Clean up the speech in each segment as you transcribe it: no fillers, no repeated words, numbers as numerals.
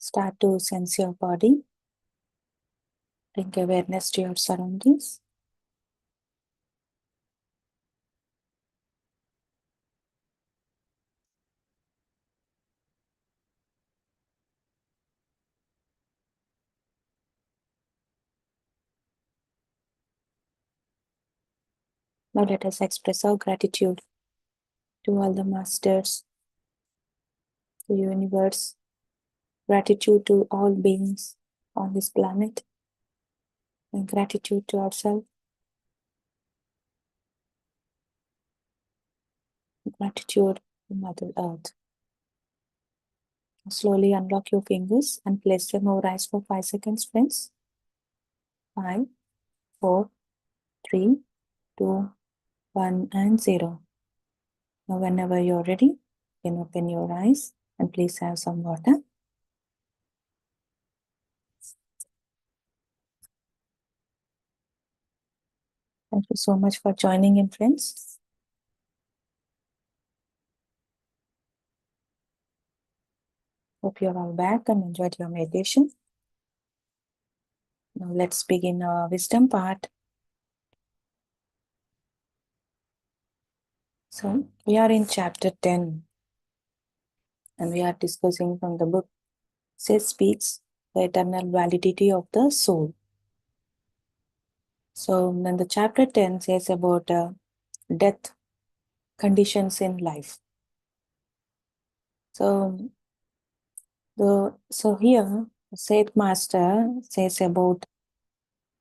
Start to sense your body. Bring awareness to your surroundings. Now let us express our gratitude to all the masters, to the universe, gratitude to all beings on this planet, and gratitude to ourselves, gratitude to Mother Earth. Slowly unlock your fingers and place them over eyes for 5 seconds, friends. 5, 4, 3, 2, 1, and 0. Now, whenever you're ready, you can open your eyes and please have some water. Thank you so much for joining in, friends. Hope you're all back and enjoyed your meditation. Now let's begin our wisdom part. So we are in chapter 10 and we are discussing from the book SETH Speaks, the Eternal Validity of the Soul. So then the chapter 10 says about death conditions in life. So here SETH Master says about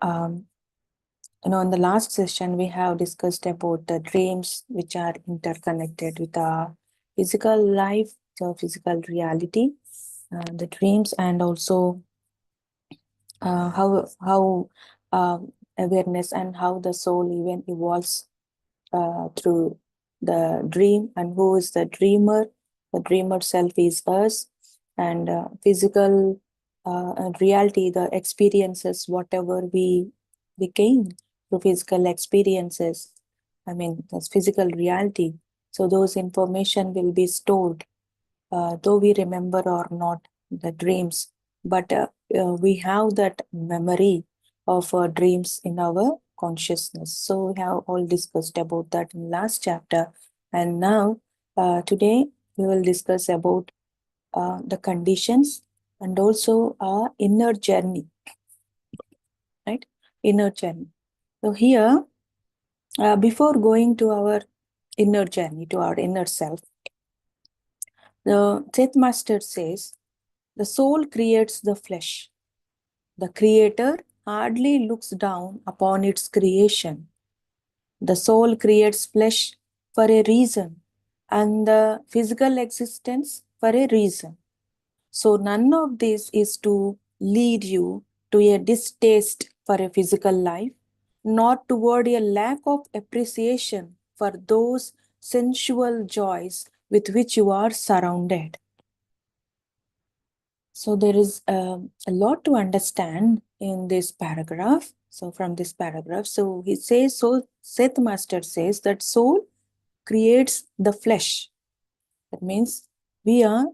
in the last session, we have discussed about the dreams which are interconnected with our physical life, the physical reality, the dreams, and also how awareness and how the soul even evolves through the dream, and who is the dreamer. The dreamer self is us, and physical reality, the experiences, whatever we gain through physical experiences, that's physical reality. So those information will be stored, though we remember or not the dreams, but we have that memory of dreams in our consciousness. So we have all discussed about that in last chapter, and now today we will discuss about the conditions and also our inner journey, right? Inner journey. So here, before going to our inner journey, to our inner self, the SETH Master says, the soul creates the flesh. The creator hardly looks down upon its creation. The soul creates flesh for a reason, and the physical existence for a reason. So none of this is to lead you to a distaste for a physical life, nor toward a lack of appreciation for those sensual joys with which you are surrounded. So there is a lot to understand in this paragraph. So from this paragraph, so he says, so SETH Master says that soul creates the flesh. That means we are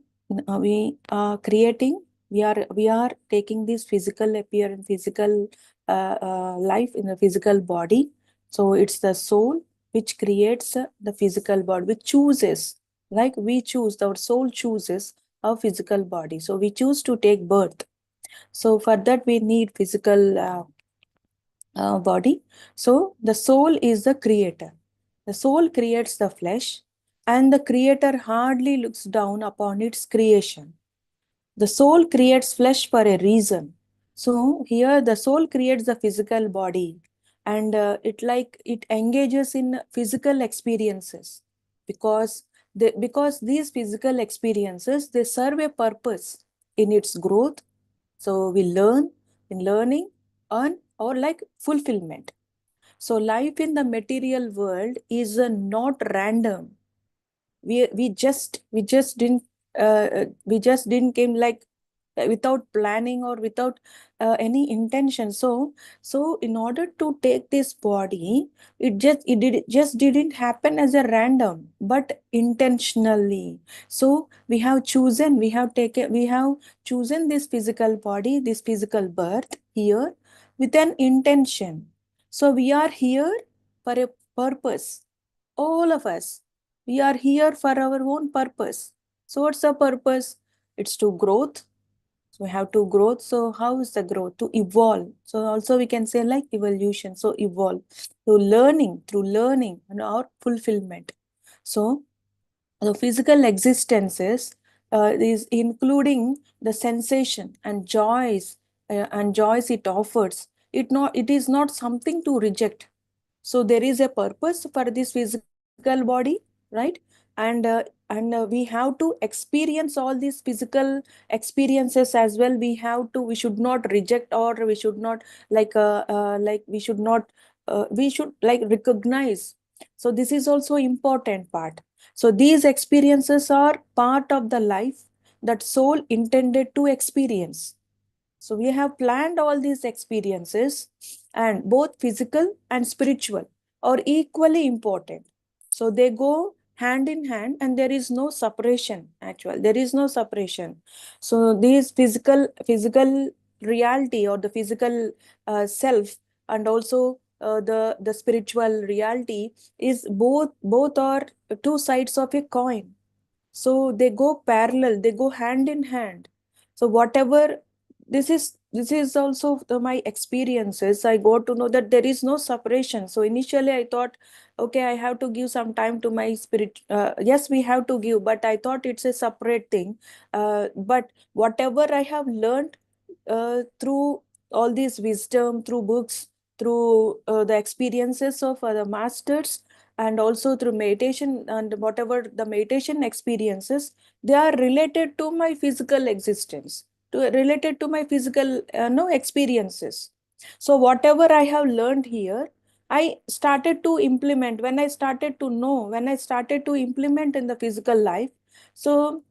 creating, we are taking this physical appearance, physical life in the physical body. So it's the soul which creates the physical body, which chooses, like we choose, our soul chooses our physical body. So we choose to take birth. So for that we need physical body. So the soul is the creator. The soul creates the flesh, and the creator hardly looks down upon its creation. The soul creates flesh for a reason. So here the soul creates the physical body, and it engages in physical experiences because these physical experiences, they serve a purpose in its growth. So we learn in learning, earn, or like fulfillment. So life in the material world is not random. We just didn't came like without planning or without any intention. So in order to take this body, it just didn't happen as a random, but intentionally. So we have chosen this physical body, this physical birth here with an intention. So we are here for a purpose. All of us, we are here for our own purpose. So what's the purpose? It's to growth. So we have to growth. So how is the growth? To evolve. So also we can say like evolution. So evolve. So learning, through learning and our fulfillment. So the physical existences is including the sensation and joys it offers. It is not something to reject. So there is a purpose for this physical body, right? And we have to experience all these physical experiences as well. We should not reject, or we should not we should like recognize. So this is also important part. So these experiences are part of the life that soul intended to experience. So we have planned all these experiences, and both physical and spiritual are equally important. So they go hand in hand, and there is no separation. Actually, there is no separation. So these physical reality, or the physical self, and also the spiritual reality, is both are two sides of a coin. So they go parallel, they go hand in hand. So whatever, this is also my experiences. I got to know that there is no separation. So initially I thought, okay, I have to give some time to my spirit. Yes, we have to give, but I thought it's a separate thing. But whatever I have learned through all this wisdom, through books, through the experiences of the masters, and also through meditation, and whatever the meditation experiences, they are related to my physical existence, related to my physical no experiences. So whatever I have learned here, I started to implement. When I started to know, when I started to implement in the physical life, so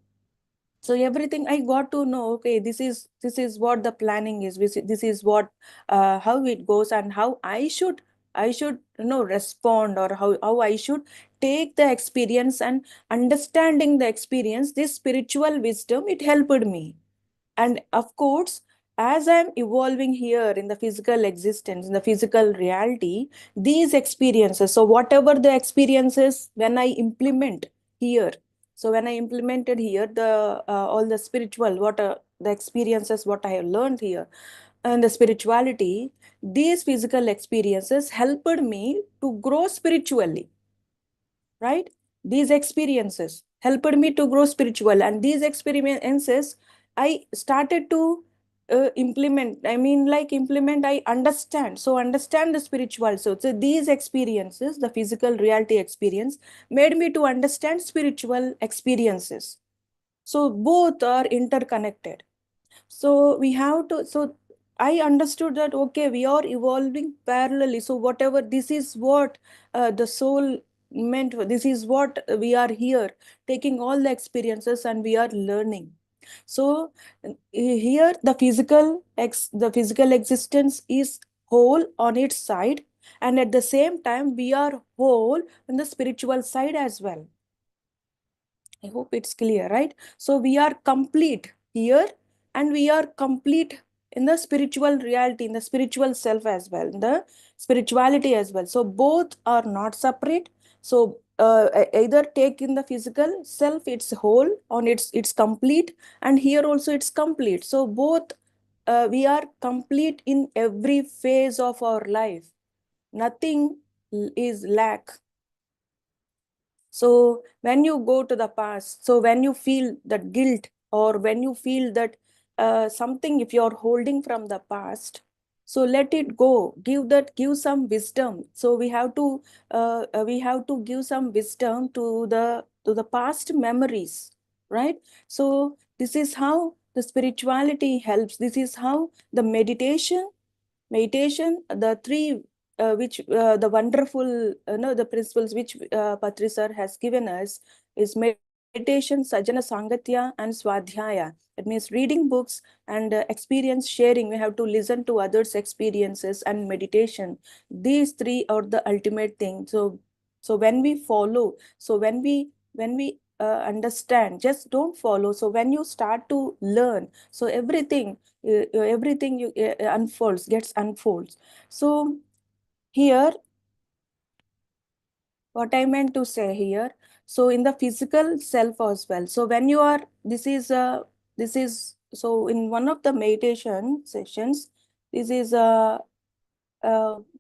everything I got to know, okay, this is what the planning is. This is what how it goes, and how I should respond, or how I should take the experience. And understanding the experience, this spiritual wisdom, it helped me. And of course, as I'm evolving here in the physical existence, in the physical reality, these experiences, so whatever the experiences, when I implement here, so when I implemented here all the spiritual, the experiences, what I have learned here, and the spirituality, these physical experiences helped me to grow spiritually, right? These experiences helped me to grow spiritual, and these experiences I started to implement. I mean, like implement, I understand. So understand the spiritual. So these experiences, the physical reality experience, made me to understand spiritual experiences. So both are interconnected. So we have to, so I understood that, okay, we are evolving parallelly. So whatever, this is what the soul meant for. This is what we are here, taking all the experiences, and we are learning. So here the physical existence is whole on its side, and at the same time we are whole on the spiritual side as well. I hope it's clear, right? So we are complete here, and we are complete in the spiritual reality, in the spiritual self as well, in the spirituality as well. So both are not separate. So either take in the physical self, it's whole on it's complete, and here also it's complete. So both we are complete in every phase of our life. Nothing is lack. So when you go to the past, so when you feel that guilt, or when you feel that something, if you're holding from the past, so let it go. Give some wisdom. So we have to give some wisdom to the past memories, right? So this is how the spirituality helps. This is how the meditation, the three which the wonderful no the principles which Patri sir has given us is meditation, sajana sangatya, and swadhyaya. That means reading books and experience sharing. We have to listen to others' experiences and meditation. These three are the ultimate thing. So when we follow, so when we understand, just don't follow. So when you start to learn, so everything you gets unfolds. So here, what I meant to say here, so in the physical self as well. So when you are, this is so in one of the meditation sessions, this is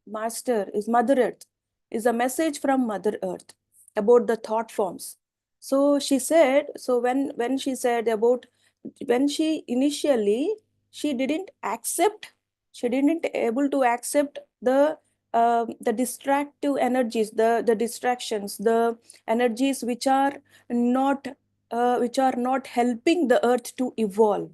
master is Mother Earth, is a message from Mother Earth about the thought forms. So she said, so when she said about, when she initially, she didn't accept, she didn't able to accept the distractive energies, the distractions, the energies not which are not helping the earth to evolve,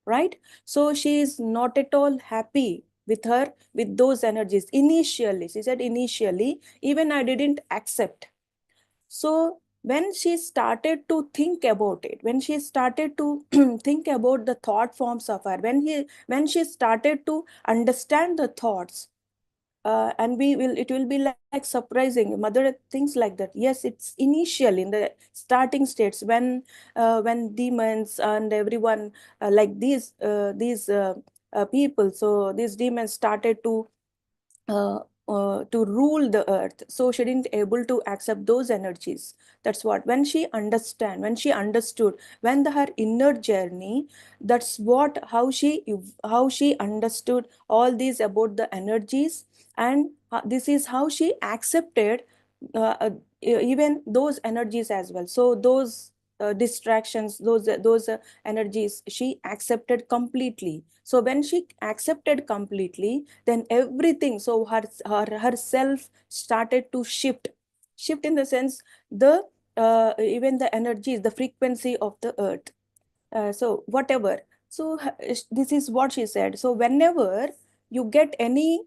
right? So she is not at all happy with her, with those energies initially. She said initially even I didn't accept. So when she started to think about it, when she started to think about the thought forms of her, when she started to understand the thoughts, and it will be like surprising. Mother thinks like that. Yes, it's initial in the starting states, when demons and everyone, like these people, so these demons started uh, to rule the earth. So she didn't able to accept those energies. That's what, when she understood, her inner journey, that's what, how she understood all these about the energies. And this is how she accepted uh, uh, even those energies as well. So those distractions, those energies, she accepted completely. So when she accepted completely, then everything, so herself started to shift in the sense, the even the energies, the frequency of the earth. So whatever. So this is what she said. So whenever you get any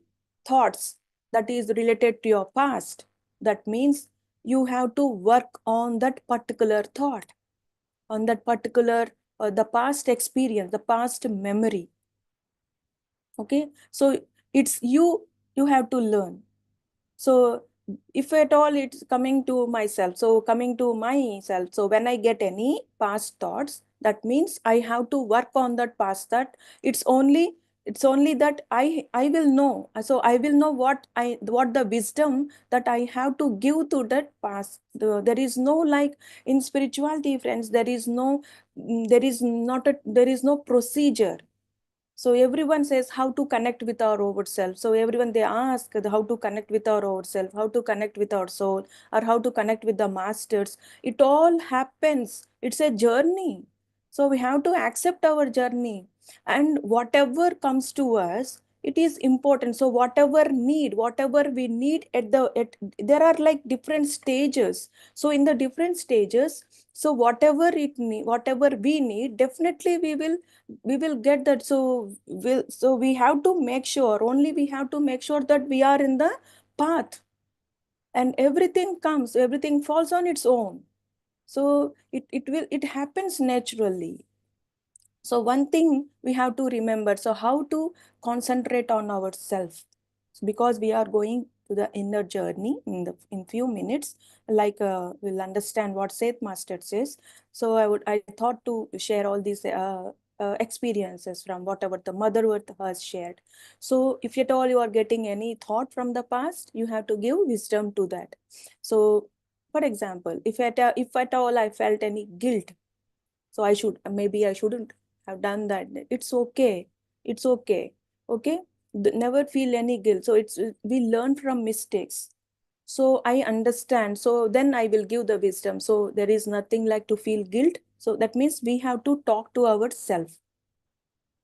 thoughts that is related to your past, that means you have to work on that particular thought, on that particular the past experience, the past memory. Okay, so it's you have to learn. So if at all it's coming to myself, so coming to myself, so when I get any past thoughts, that means I have to work on that past. That it's only that I will know. So I will know what the wisdom that I have to give to that past. There is no, like in spirituality, friends, there is no, there is no procedure. So everyone says how to connect with our over self. So everyone, they ask how to connect with our over self, how to connect with our soul, or how to connect with the masters. It all happens. It's a journey. So we have to accept our journey, and whatever comes to us, it is important. So whatever we need there are like different stages. So in the different stages, so whatever we need, definitely we will get that. So we have to make sure, only we have to make sure that we are in the path, and everything falls on its own. So it happens naturally. So one thing we have to remember, so how to concentrate on ourselves, because we are going to the inner journey in few minutes, like we'll understand what Seth Master says. So I thought to share all these experiences from whatever the Mother Earth has shared. So if at all you are getting any thought from the past, you have to give wisdom to that. So for example, if at all I felt any guilt, so maybe I shouldn't have done that. It's okay. It's okay. Okay. Never feel any guilt. So we learn from mistakes. So I understand. So then I will give the wisdom. So there is nothing like to feel guilt. So that means we have to talk to ourselves.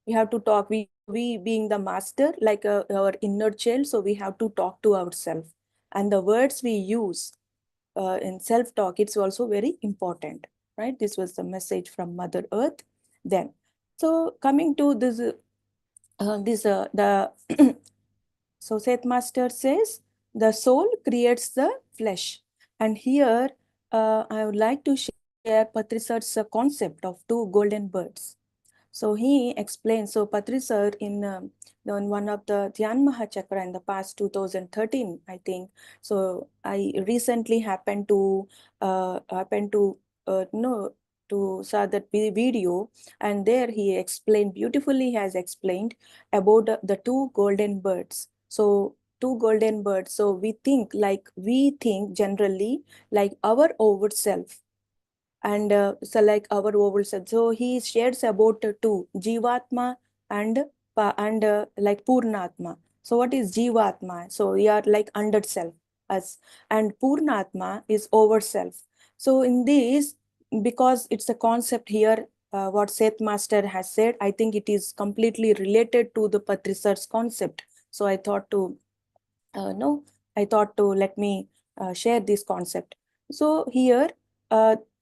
We have to talk. We being the master, like our inner child. So we have to talk to ourselves. And the words we use in self-talk, it's also very important, right? This was the message from Mother Earth. Then, so coming to the so Seth Master says the soul creates the flesh, and here I would like to share share Patrisar's concept of two golden birds. So he explains, so Patri sir in one of the Dhyan Mahachakra in the past 2013, I think. So I recently happened to know to saw that video, and there he explained beautifully, has explained about the two golden birds. So two golden birds. So we think generally like our over self, and so like our overall self. So he shares about two, Jivatma and like Purnatma. So what is Jivatma? So we are like under self, us, and Purnatma is over self. So in this, because it's a concept here, what Seth Master has said, I think it is completely related to the Patrisar's concept. So no, I thought to let me share this concept. So here,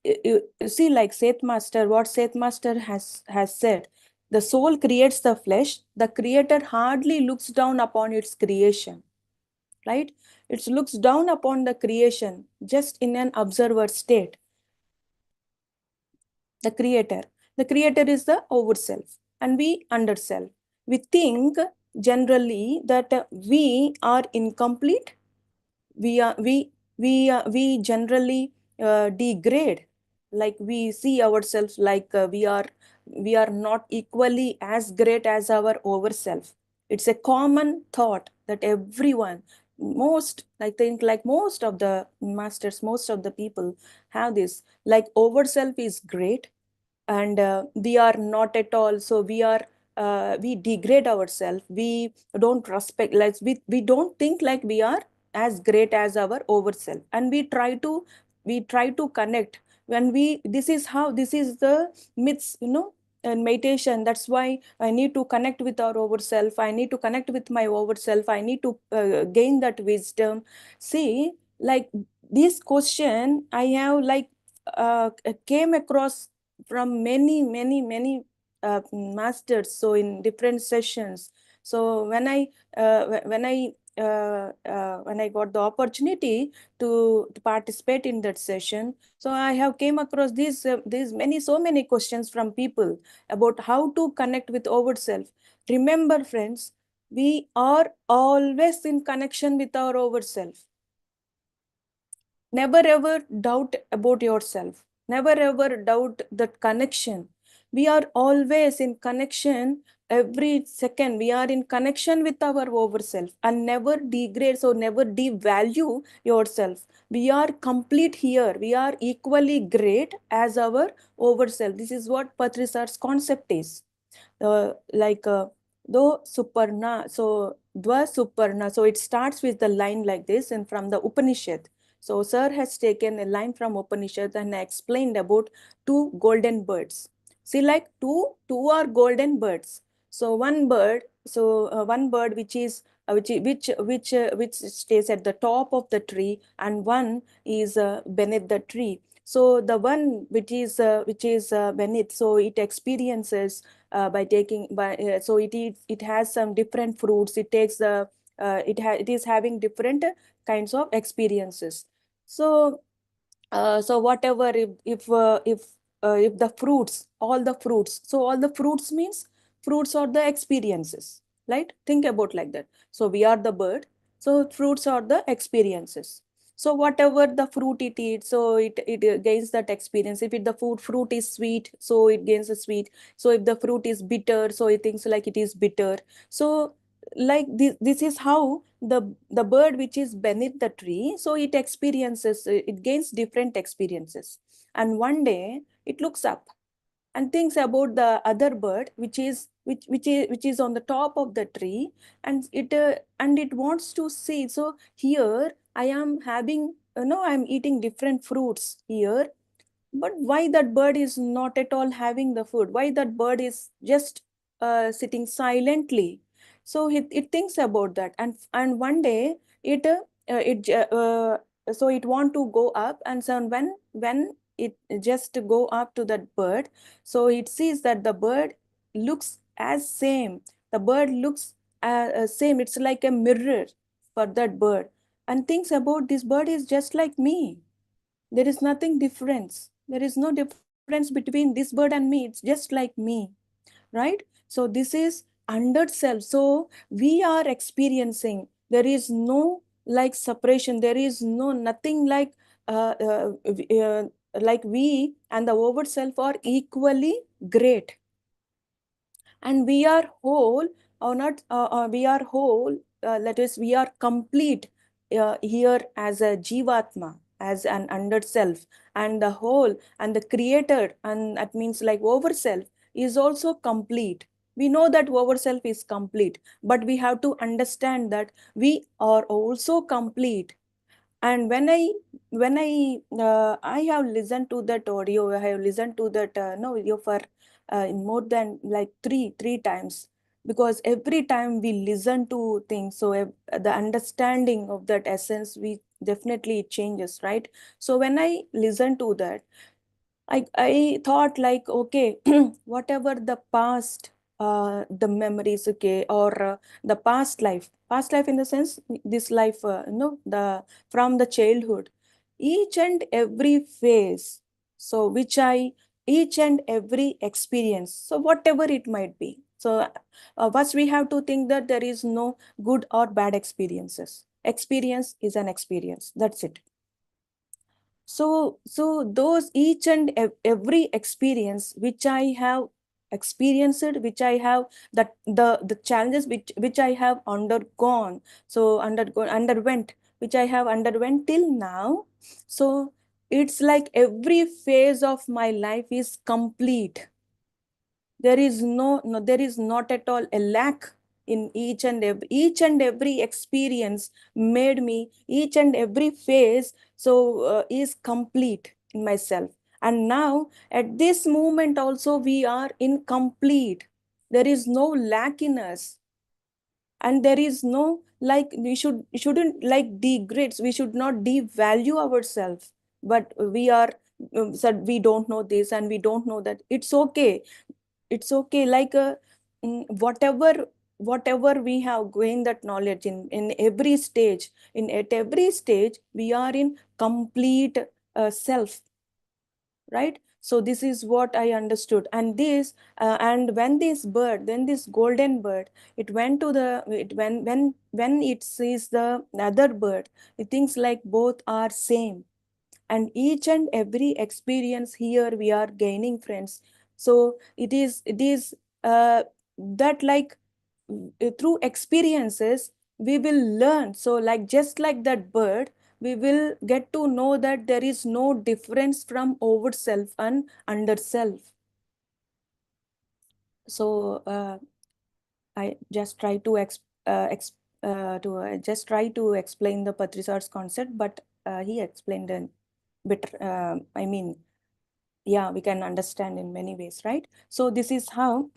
you see, like Seth Master, what Seth Master has said, the soul creates the flesh. The creator hardly looks down upon its creation, right? It looks down upon the creation just in an observer state. The creator, the creator is the over self, and we under self. We think generally that we are incomplete. We generally degrade, like we see ourselves like we are not equally as great as our over self. It's a common thought that everyone, most, I think, like most of the masters, most of the people have this, like over self is great, and we are not at all. So we degrade ourselves. We don't respect, like we don't think like we are as great as our over self, and we try to connect. When we this is how, this is the myths, and meditation. That's why I need to connect with our over self. I need to connect with my over self. I need to gain that wisdom. See, like this question I have like came across from many masters, so in different sessions. So when I got the opportunity to participate in that session, so I have came across these many, so many questions from people about how to connect with over self. Remember, friends, we are always in connection with our over self. Never ever doubt about yourself. Never ever doubt that connection. We are always in connection. Every second we are in connection with our over self, and never degrade, so never devalue yourself. We are complete here. We are equally great as our over self. This is what Patrisar's concept is. Like do Suparna, so Dva Suparna. So it starts with the line like this, and from the Upanishad. So sir has taken a line from Upanishad and explained about two golden birds. See, like two are golden birds. So one bird which is which stays at the top of the tree, and one is beneath the tree. So the one which is beneath, so it experiences by taking by so it has some different fruits. It takes the it is having different kinds of experiences. So so whatever, if the fruits, all the fruits, so all the fruits means fruits are the experiences, right? Think about like that. So we are the bird, so fruits are the experiences. So whatever the fruit it eats, so it gains that experience. If the fruit is sweet, so it gains a sweet. So if the fruit is bitter, so it thinks like it is bitter. So like this is how the bird which is beneath the tree, so it experiences, it gains different experiences. And one day it looks up and thinks about the other bird which is on the top of the tree, and it wants to see. So here I am having, I'm eating different fruits here, but why that bird is not at all having the food? Why that bird is just sitting silently? So it thinks about that, and one day it so it want to go up, and so when it just go up to that bird, so it sees that the bird looks as same. The bird looks same. It's like a mirror for that bird, and thinks about this bird is just like me. There is nothing difference. There is no difference between this bird and me. It's just like me, right? So this is under self. So we are experiencing, there is no like separation, there is no nothing uh, uh, uh, like we and the over self are equally great, and we are whole, or not we are whole, that is we are complete here as a jivatma, as an under self, and the whole and the creator, and that means like over self is also complete. We know that over self is complete, but we have to understand that we are also complete. And when I have listened to that audio, I have listened to that no video for more than like three times, because every time we listen to things, so the understanding of that essence, we definitely it changes, right? So when I listen to that, I thought like, okay, whatever the past, the memories, okay, or the past life in the sense, this life, the from the childhood, each and every phase, so each and every experience, so whatever it might be. So first we have to think that there is no good or bad experiences. Experience is an experience. That's it. So those each and every experience which I have experienced, which I have, that the challenges which I have undergone, so underwent, which I have underwent till now. So it's like every phase of my life is complete. There is there is not at all a lack in each and every experience made me, each and every phase so is complete in myself. And now at this moment also we are incomplete. There is no lack in us, and there is no like shouldn't like degrades, we should not devalue ourselves. But we are said we don't know this and we don't know that. It's okay. It's okay, like whatever we have gained that knowledge in every stage, in at every stage we are in complete self, right? So this is what I understood. And this and when this bird, then this golden bird, it went to the it when it sees the other bird, it thinks like both are same. And each and every experience here we are gaining, friends. So it is that like through experiences we will learn. So like just like that bird, we will get to know that there is no difference from over self and under self. So I just try to just try to explain the Patrisar's concept, but he explained a bit. I mean, yeah, we can understand in many ways, right? So this is how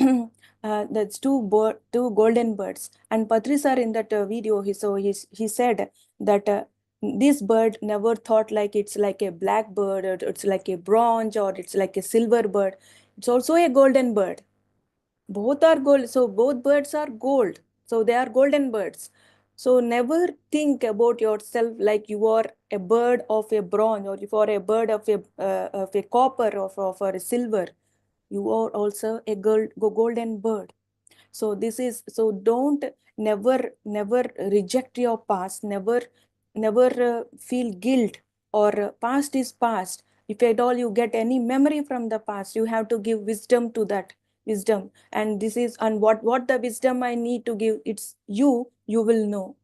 that's two golden birds. And Patrisar in that video, he said that this bird never thought like it's like a black bird, or it's like a bronze, or it's like a silver bird. It's also a golden bird. Both are gold. So both birds are gold. So they are golden birds. So never think about yourself like you are a bird of a bronze, or you are a bird of a copper, of a silver. You are also a golden bird. So this is, so don't never reject your past. Never feel guilt, or past is past. If at all you get any memory from the past, you have to give wisdom to that wisdom. And this is, and what the wisdom I need to give, it's you will know,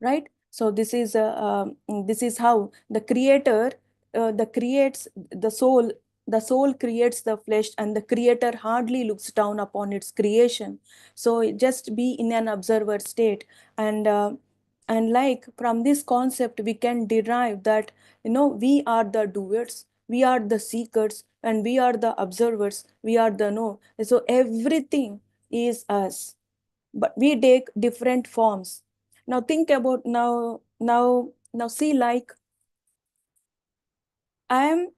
right? So this is how the creator the creates the soul creates the flesh, and the creator hardly looks down upon its creation. So just be in an observer state. And like from this concept we can derive that, we are the doers, we are the seekers, and we are the observers, we are the know. So everything is us, but we take different forms. Now think about, now see, like I am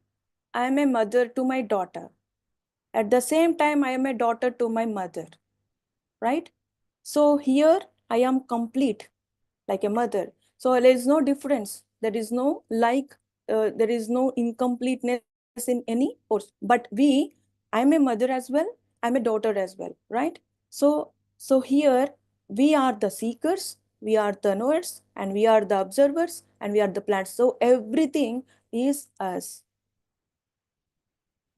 I am a mother to my daughter. At the same time, I am a daughter to my mother, right? So here I am complete like a mother. So there is no difference. There is no like. there is no incompleteness in any course. But I'm a mother as well, I'm a daughter as well, right? So here we are the seekers, we are the knowers, and we are the observers, and we are the plants. So everything is us.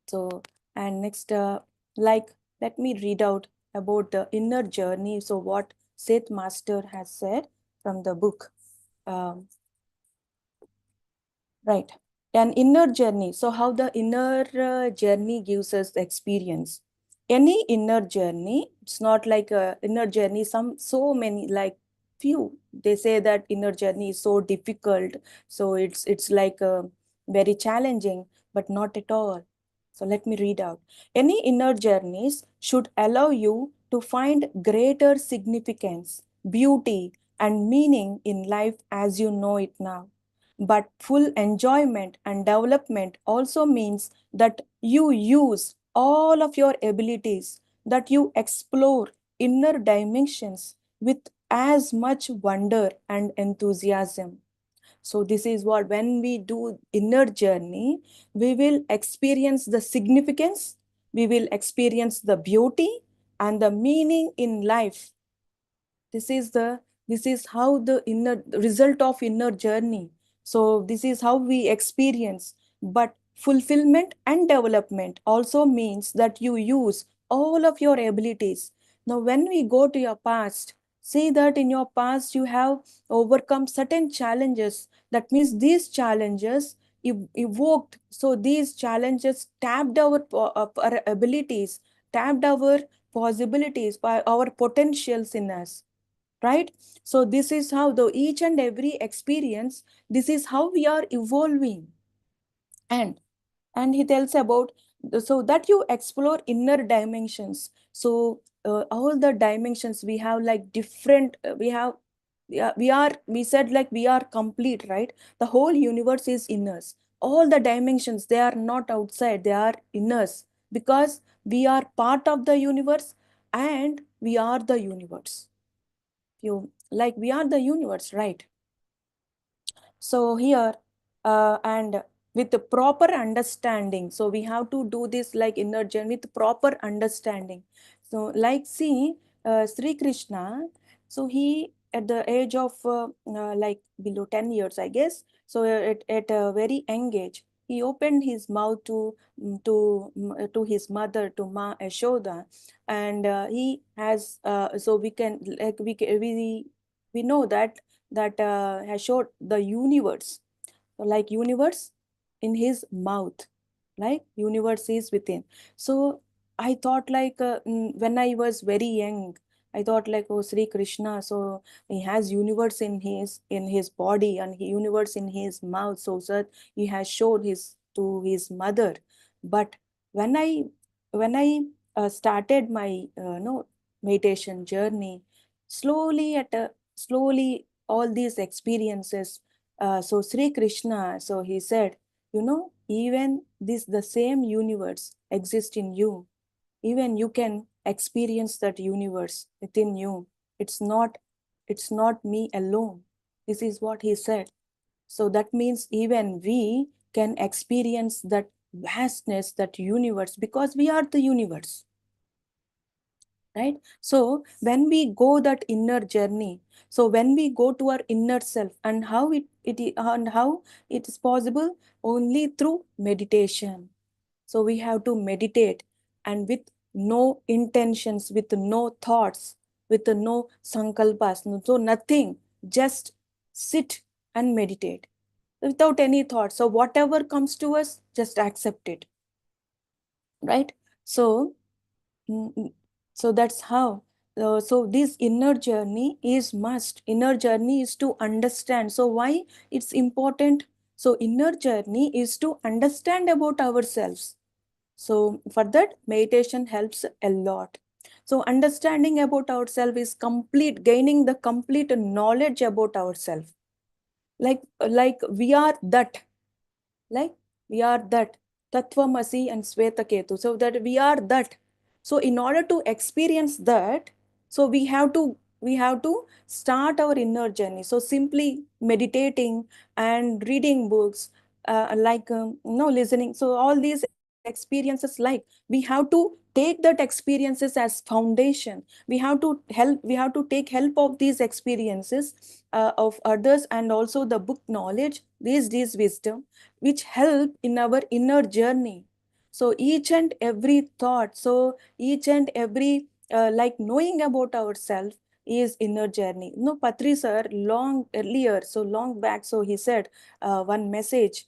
So, and next, like, let me read out about the inner journey. So, what Seth Master has said from the book. Um, right. An inner journey. So, how the inner journey gives us the experience. Any inner journey, it's not like a inner journey, so many, like few. They say that inner journey is so difficult. So, it's like very challenging, but not at all. So let me read out. Any inner journeys should allow you to find greater significance, beauty, and meaning in life as you know it now. But full enjoyment and development also means that you use all of your abilities, that you explore inner dimensions with as much wonder and enthusiasm. So this is what, when we do inner journey, we will experience the significance, we will experience the beauty and the meaning in life. This is the, this is how the inner result of inner journey. So this is how we experience. But fulfillment and development also means that you use all of your abilities. Now when we go to your past, see that in your past you have overcome certain challenges. That means these challenges evoked, so these challenges tapped our abilities, tapped our possibilities, by our potentials in us, right? So this is how, though each and every experience, this is how we are evolving. And he tells about, so that you explore inner dimensions. So all the dimensions we have, like different, we have, yeah, we said like we are complete, right? The whole universe is in us. All the dimensions, they are not outside, they are in us, because we are part of the universe, and we are the universe. You, like, we are the universe, right? So here, and with the proper understanding, so we have to do this like inner journey with proper understanding. So like, see, Sri Krishna, so he at the age of like below 10 years, I guess, so at a very young age, he opened his mouth to his mother, to Ma Yashoda, and he has, so we can, like, we know that has showed the universe, like universe in his mouth, like universe is within. So I thought like, when I was very young, I thought like, oh, Sri Krishna, so he has universe in his body, and universe in his mouth, so that he has showed his to his mother. But when I started my no meditation journey, slowly at a slowly, all these experiences, so Sri Krishna, so he said, even this, the same universe exists in you. Even you can experience that universe within you. It's not, it's not me alone. This is what he said. So that means even we can experience that vastness, that universe, because we are the universe, right? So when we go that inner journey, so when we go to our inner self, and how and how it is possible, only through meditation. So we have to meditate, and with no intentions, with no thoughts, with no sankalpas, so nothing, just sit and meditate without any thought. So whatever comes to us, just accept it, right? So Mm, mm. So that's how. So this inner journey is must. Inner journey is to understand. So why it's important? So inner journey is to understand about ourselves. So for that, meditation helps a lot. So understanding about ourselves is complete, gaining the complete knowledge about ourselves. Like we are that, like we are that Tattvamasi and Svetaketu, so that we are that. So in order to experience that, so we have to start our inner journey. So simply meditating and reading books, listening. So all these experiences, like we have to take that experiences as foundation. We have to take help of these experiences of others, and also the book knowledge, these wisdom, which help in our inner journey. So each and every thought, so each and every like knowing about ourselves is inner journey. No, Patri sir, long earlier, so long back, so he said one message.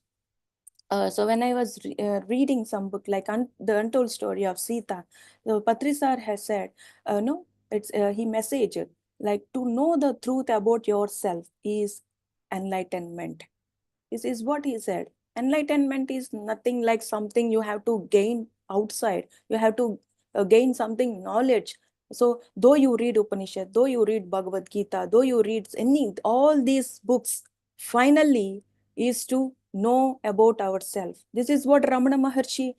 So when I was reading some book like the Untold Story of Sita, so Patri sir has said, no, it's he messaged like to know the truth about yourself is enlightenment. This is what he said. Enlightenment is nothing like something you have to gain outside. You have to gain something knowledge. So though you read Upanishad, though you read Bhagavad Gita, though you read all these books, finally is to know about ourselves. This is what Ramana Maharshi,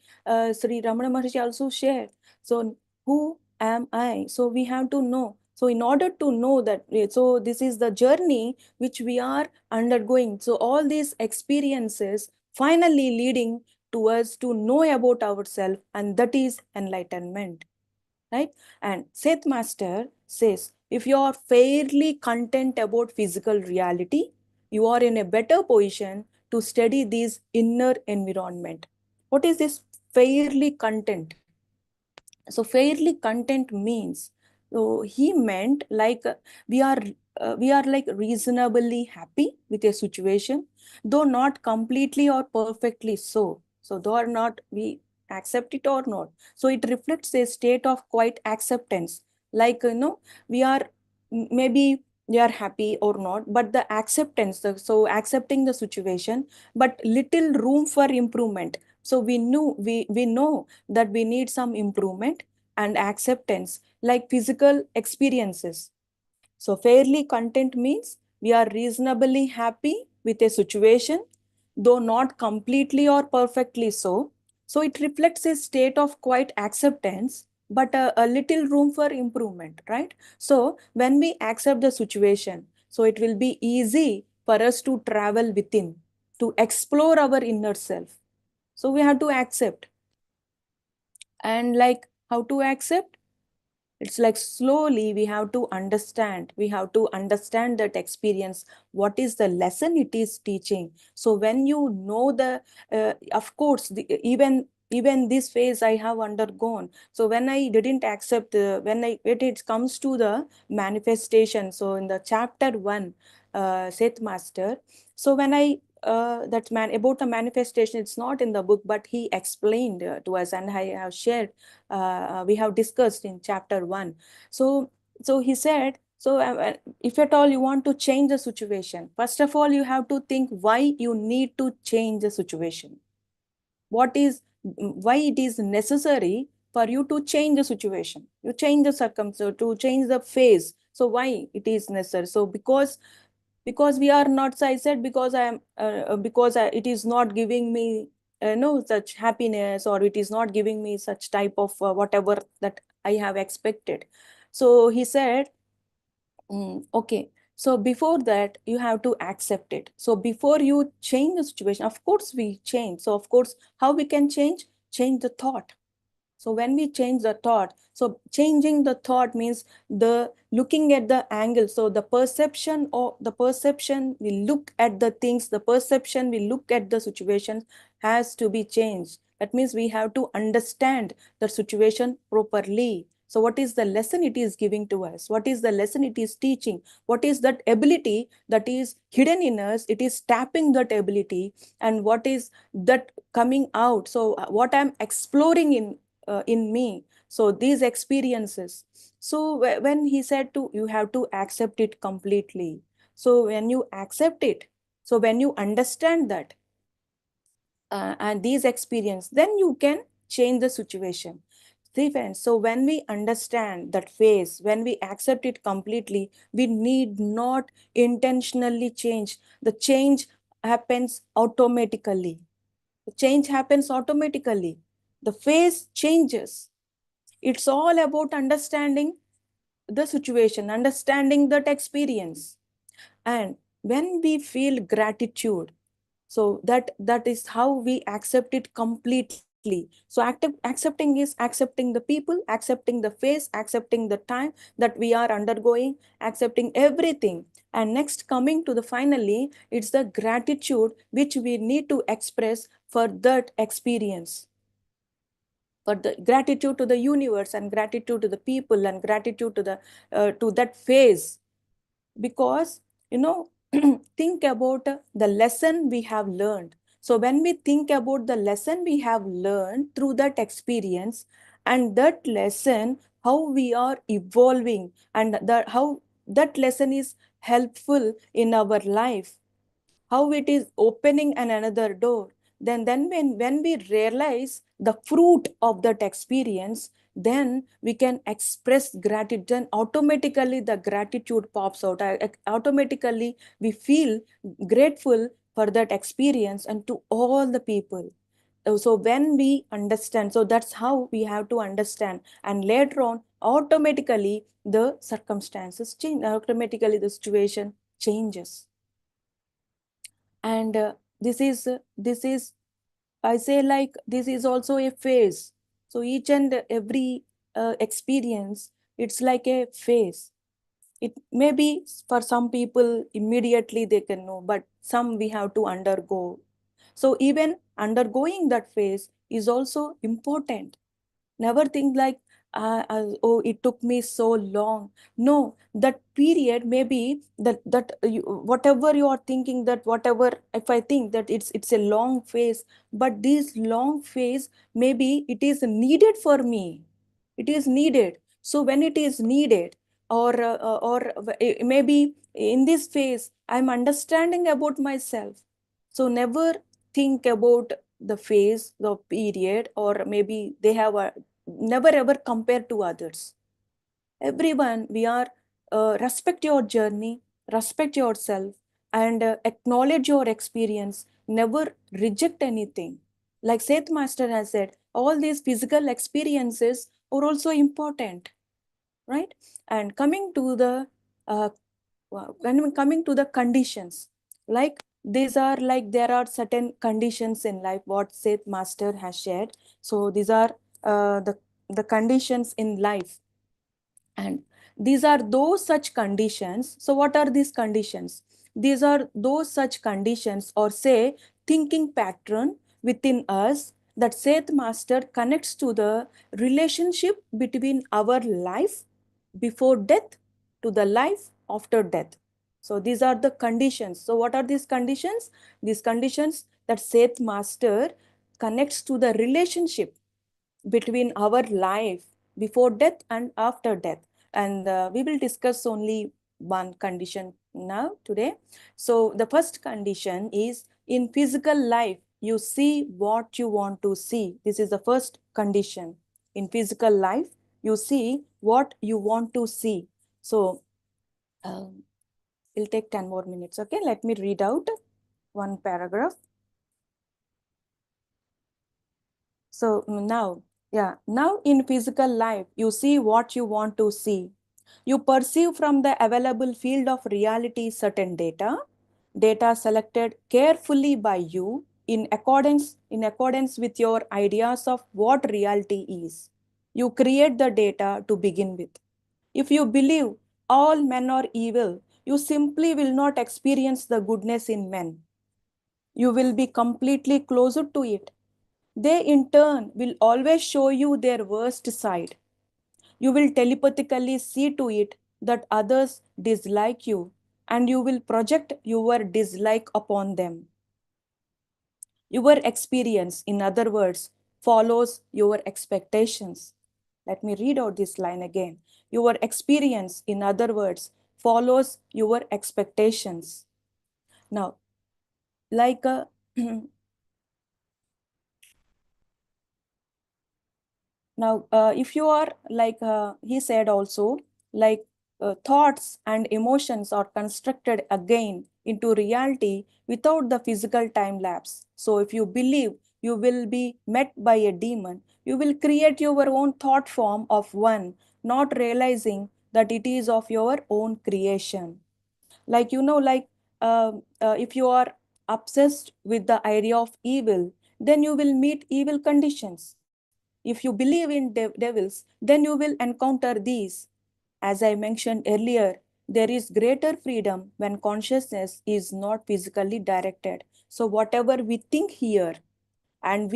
Sri Ramana Maharshi also shared. So who am I? So we have to know. So in order to know that, so this is the journey which we are undergoing. So all these experiences finally leading to us to know about ourselves, and that is enlightenment, right? And Seth Master says, if you are fairly content about physical reality, you are in a better position to study this inner environment. What is this fairly content? So fairly content means, so he meant like we are we are like reasonably happy with a situation, though not completely or perfectly so. So though or not we accept it or not, so it reflects a state of quiet acceptance. Like we are maybe we are happy or not, but the acceptance, so accepting the situation, but little room for improvement. So we know that we need some improvement and acceptance, like physical experiences. So fairly content means we are reasonably happy with a situation, though not completely or perfectly so. So it reflects a state of quiet acceptance, but a little room for improvement, right? So when we accept the situation, so it will be easy for us to travel within, to explore our inner self. So we have to accept. And like how to accept? It's like slowly we have to understand that experience, what is the lesson it is teaching. So when you know the of course even this phase I have undergone. So when I didn't accept when it comes to the manifestation, so in the chapter 1, Seth Master, so when I that man about the manifestation, it's not in the book, but he explained to us, and I have shared, we have discussed in chapter 1. So he said, so if at all you want to change the situation, first of all you have to think why you need to change the situation. What is why it is necessary for you to change the situation, you change the circumstance, to change the phase. So why it is necessary? So because we are not, so I said, because I am because it is not giving me no such happiness, or it is not giving me such type of whatever that I have expected. So he said, okay, so before that you have to accept it. So before you change the situation, of course we change. So of course, how we can change the thought. So when we change the thought, so changing the thought means the looking at the angle. So the perception, or the perception we look at the things, the perception we look at the situation has to be changed. That means we have to understand the situation properly. So what is the lesson it is giving to us? What is the lesson it is teaching? What is that ability that is hidden in us? It is tapping that ability, and what is that coming out? So what I'm exploring in me, so these experiences. So when he said to you have to accept it completely, so when you accept it, so when you understand that and these experience, then you can change the situation. See friends, so when we understand that phase, when we accept it completely, we need not intentionally change. The change happens automatically. The change happens automatically. The phase changes. It's all about understanding the situation, understanding that experience. And when we feel gratitude, So that is how we accept it completely. So accepting is accepting the people, accepting the phase, accepting the time that we are undergoing, accepting everything. And next, coming to the finally, it's the gratitude which we need to express for that experience, for the gratitude to the universe and gratitude to the people and gratitude to that phase. Because think about the lesson we have learned. So when we think about the lesson we have learned through that experience, and that lesson, how we are evolving, and how that lesson is helpful in our life, how it is opening another door, then when we realize the fruit of that experience, then we can express gratitude. Then automatically the gratitude pops out. Automatically we feel grateful for that experience and to all the people. So when we understand, so that's how we have to understand, and later on automatically the circumstances change, automatically the situation changes. And this is I say, like, this is also a phase. So each and every experience, it's like a phase. It may be for some people immediately they can know, but some we have to undergo. So even undergoing that phase is also important. Never think like, oh, it took me so long. No, that period maybe whatever you are thinking, that whatever, if I think that it's a long phase, but this long phase, maybe it is needed for me. It is needed. So when it is needed, or maybe in this phase, I'm understanding about myself. So never think about the phase, the period, or maybe they have a, never ever compare to others. Everyone, we are, respect your journey, respect yourself, and acknowledge your experience. Never reject anything. Like Seth Master has said, all these physical experiences are also important, right? And coming to the when coming to the conditions, like these are like, there are certain conditions in life what Seth Master has shared. So these are the conditions in life, and these are those such conditions. So what are these conditions? These are those such conditions, or say thinking pattern within us, that Seth Master connects to the relationship between our life before death to the life after death. So these are the conditions. So what are these conditions? These conditions that Seth Master connects to the relationship between our life before death and after death. And we will discuss only one condition now today. So the first condition is, in physical life, you see what you want to see. This is the first condition. In physical life, you see what you want to see. So it'll take 10 more minutes. Okay, let me read out one paragraph. So now in physical life, you see what you want to see. You perceive from the available field of reality certain data selected carefully by you in accordance with your ideas of what reality is. You create the data to begin with. If you believe all men are evil, you simply will not experience the goodness in men. You will be completely closer to it. They in turn will always show you their worst side. You will telepathically see to it that others dislike you, and you will project your dislike upon them. Your experience, in other words, follows your expectations. Let me read out this line again. Your experience, in other words, follows your expectations. Now, like now, if you are like, he said also, like thoughts and emotions are constructed again into reality without the physical time lapse. So if you believe you will be met by a demon, you will create your own thought form of one, not realizing that it is of your own creation. Like, if you are obsessed with the idea of evil, then you will meet evil conditions. If you believe in devils, then you will encounter these. As I mentioned earlier, there is greater freedom when consciousness is not physically directed. So whatever we think here, and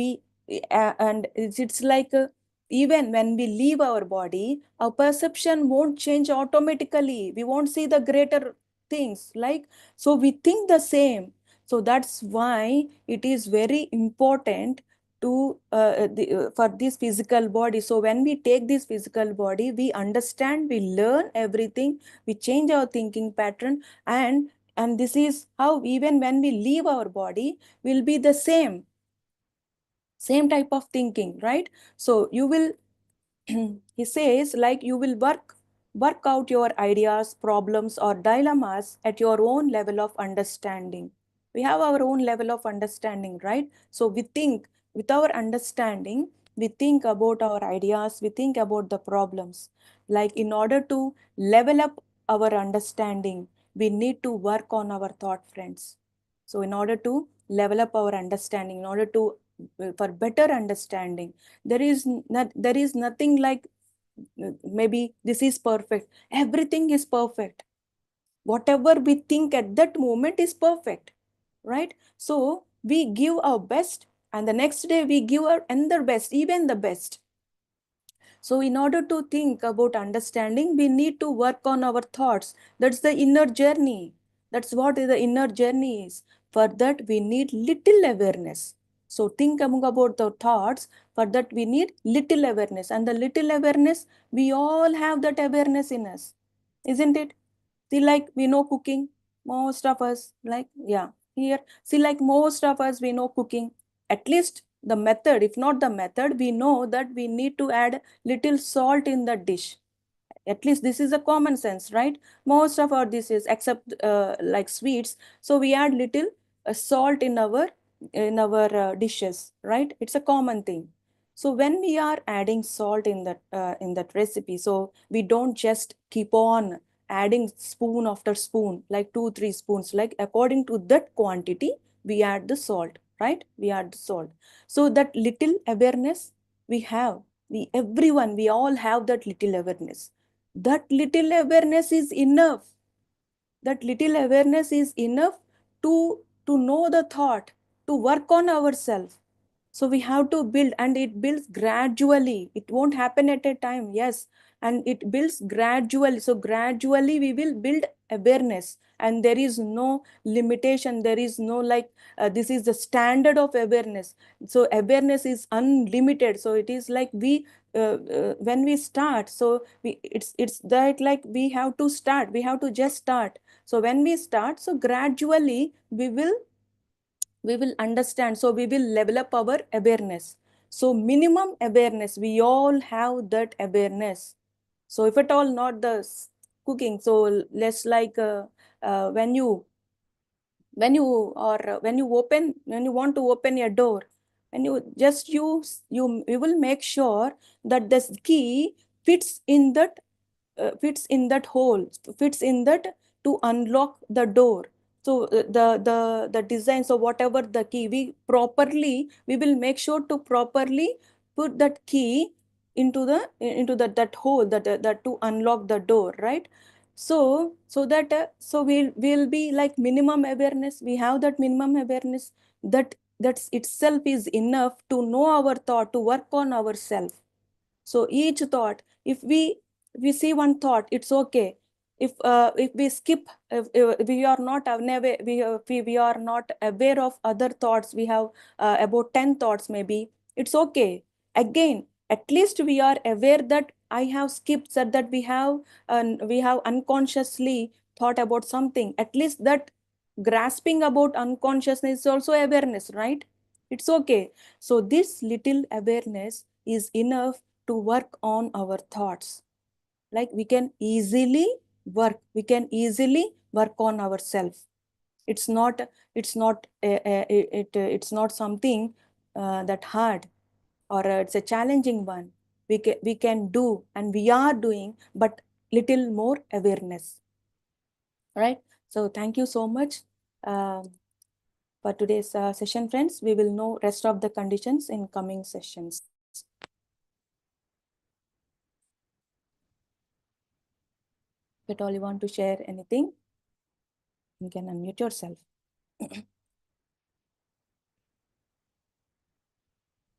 it's like even when we leave our body, our perception won't change automatically. We won't see the greater things, like, so we think the same. So that's why it is very important to for this physical body. So when we take this physical body, we understand, we learn everything, we change our thinking pattern, and this is how even when we leave our body, will be the same type of thinking, right? So you will he says, like, you will work out your ideas, problems, or dilemmas at your own level of understanding. We have our own level of understanding, right? So we think with our understanding, we think about our ideas, we think about the problems. Like, in order to level up our understanding, we need to work on our thought, friends. So in order to level up our understanding, in order to for better understanding, there is nothing like maybe this is perfect. Everything is perfect. Whatever we think at that moment is perfect, right? So we give our best, and the next day we give our another best, even the best. So in order to think about understanding, we need to work on our thoughts. That's the inner journey. That's what the inner journey is. For that, we need little awareness. So think about the thoughts. For that, we need little awareness. And the little awareness, we all have that awareness in us. Isn't it? See, like, we know cooking. Most of us, like, yeah, here. See, like, most of us, we know cooking. At least the method, if not the method, we know that we need to add little salt in the dish. At least this is a common sense, right? Most of our dishes, except like sweets, so we add little salt in our dishes, right? It's a common thing. So when we are adding salt in that recipe, so we don't just keep on adding spoon after spoon, like 2 3 spoons, like according to that quantity we add the salt, right? We add the salt. So that little awareness we have, we all have that little awareness. That little awareness is enough. That little awareness is enough to know the thought, to work on ourselves. So we have to build, and it builds gradually. It won't happen at a time, yes, and it builds gradually. So gradually we will build awareness, and there is no limitation. There is no, like, this is the standard of awareness. So awareness is unlimited. So it is like when we start, so it's that, like, we have to just start. So when we start, so gradually we will understand. So we will level up our awareness. So minimum awareness, we all have that awareness. So if at all not the cooking, so let's, like, when you want to open a door, and you will make sure that this key fits in that hole, fits in that, to unlock the door. So the design, so whatever the key, we will make sure to properly put that key into that hole, that to unlock the door, right? So we'll be like minimum awareness. We have that minimum awareness, that's itself is enough to know our thought, to work on ourselves. So each thought, if we see one thought, it's okay. If we skip, if we are not aware, we are not aware of other thoughts, we have about 10 thoughts maybe, it's okay. Again, at least we are aware that I have skipped, that we have unconsciously thought about something. At least that grasping about unconsciousness is also awareness, right? It's okay. So this little awareness is enough to work on our thoughts. Like, we can easily work on ourselves. It's not something that hard, or it's a challenging one. We can do, and we are doing, but little more awareness, right? So thank you so much um, for today's session, friends. We will know rest of the conditions in coming sessions. If at all you want to share anything, you can unmute yourself.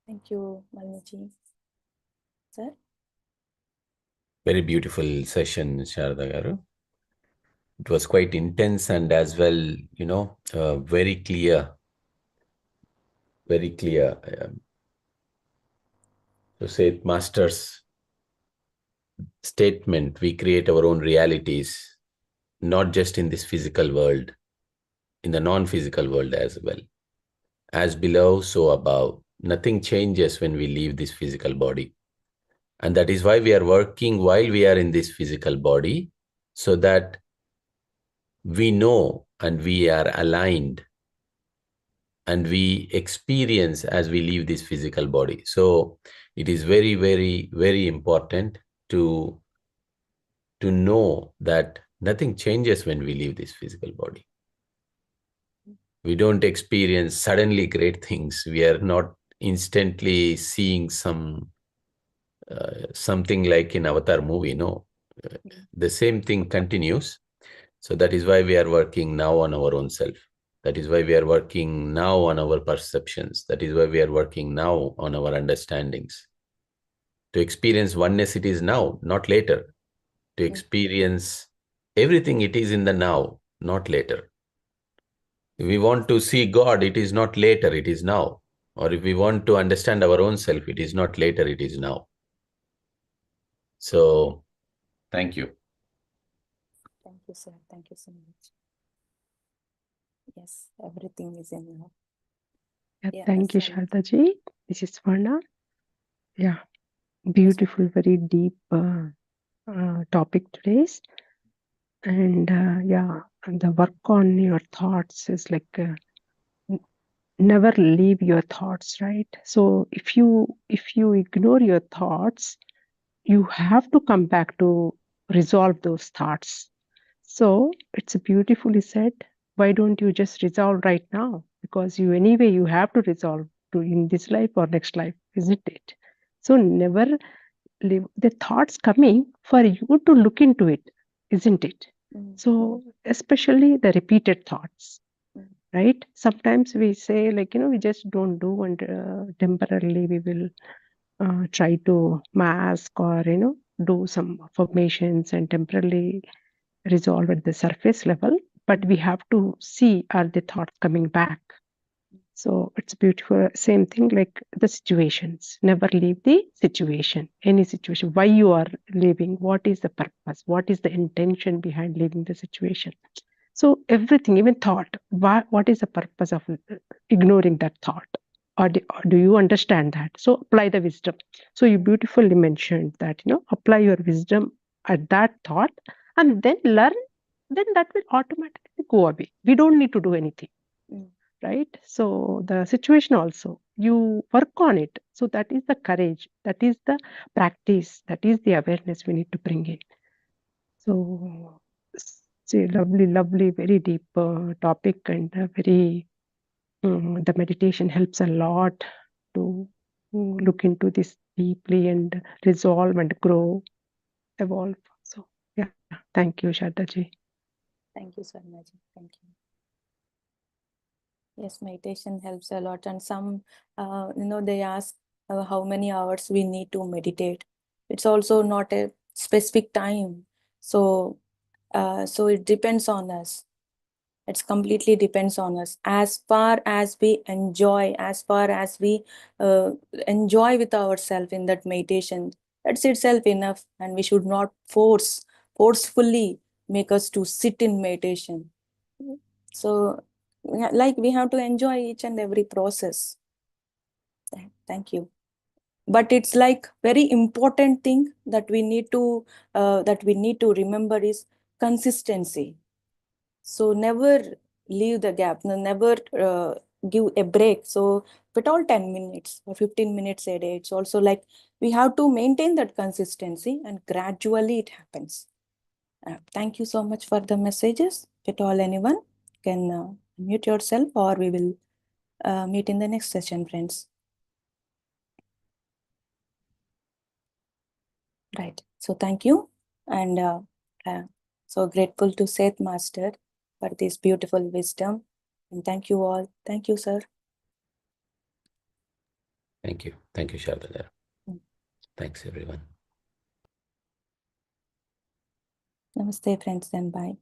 Thank you, Malmiji. Sir? Very beautiful session, Sarada garu. It was quite intense and as well, very clear. Very clear. So SETH Master's statement, we create our own realities, not just in this physical world, in the non-physical world as well. As below, so above. Nothing changes when we leave this physical body. And that is why we are working while we are in this physical body, so that we know and we are aligned and we experience as we leave this physical body. So it is very, very, very important to know that nothing changes when we leave this physical body. We don't experience suddenly great things. We are not instantly seeing something like in Avatar movie. No, the same thing continues. So that is why we are working now on our own self. That is why we are working now on our perceptions. That is why we are working now on our understandings. To experience oneness, it is now, not later. To experience everything, it is in the now, not later. If we want to see God, it is not later, it is now. Or if we want to understand our own self, it is not later, it is now. So, thank you. Thank you, sir. Thank you so much. Yes, everything is in now. Yeah, thank you, sorry. Sharda ji. This is Varna. Yeah, beautiful, very deep topic today's. And the work on your thoughts is like never leave your thoughts, right? So if you ignore your thoughts, you have to come back to resolve those thoughts. So it's beautifully said. Why don't you just resolve right now? Because you have to resolve to in this life or next life, isn't it? So never leave the thoughts coming for you to look into it, isn't it? So especially the repeated thoughts, right? Sometimes we say like, we just don't do, and temporarily we will try to mask or, do some formations and temporarily resolve at the surface level, but we have to see, are the thoughts coming back? So it's beautiful. Same thing like the situations. Never leave the situation, any situation. Why you are leaving? What is the purpose? What is the intention behind leaving the situation? So everything, even thought, what is the purpose of ignoring that thought? Or do you understand that? So apply the wisdom. So you beautifully mentioned that, apply your wisdom at that thought and then learn, then that will automatically go away. We don't need to do anything, right? So the situation also, you work on it. So that is the courage, that is the practice, that is the awareness we need to bring in. So it's a lovely, lovely, very deep topic, and very the meditation helps a lot to look into this deeply and resolve and grow, evolve. So yeah, thank you, Shraddha ji. Thank you, Sarmaji. Thank you. Yes, meditation helps a lot. And some, they ask how many hours we need to meditate. It's also not a specific time. So, so it depends on us. It's completely depends on us. As far as we enjoy, as far as we enjoy with ourselves in that meditation, that's itself enough. And we should not forcefully make us to sit in meditation. So, like we have to enjoy each and every process. Thank you. But it's like very important thing that we need to remember is consistency. So never leave the gap, never give a break. So if at all 10 minutes or 15 minutes a day, it's also like we have to maintain that consistency, and gradually it happens. Thank you so much for the messages. If at all anyone can Mute yourself, or we will meet in the next session, friends. Right. So thank you. And so grateful to Seth Master for this beautiful wisdom. And thank you all. Thank you, sir. Thank you. Thank you, Sarada. Mm. Thanks, everyone. Namaste, friends, and bye.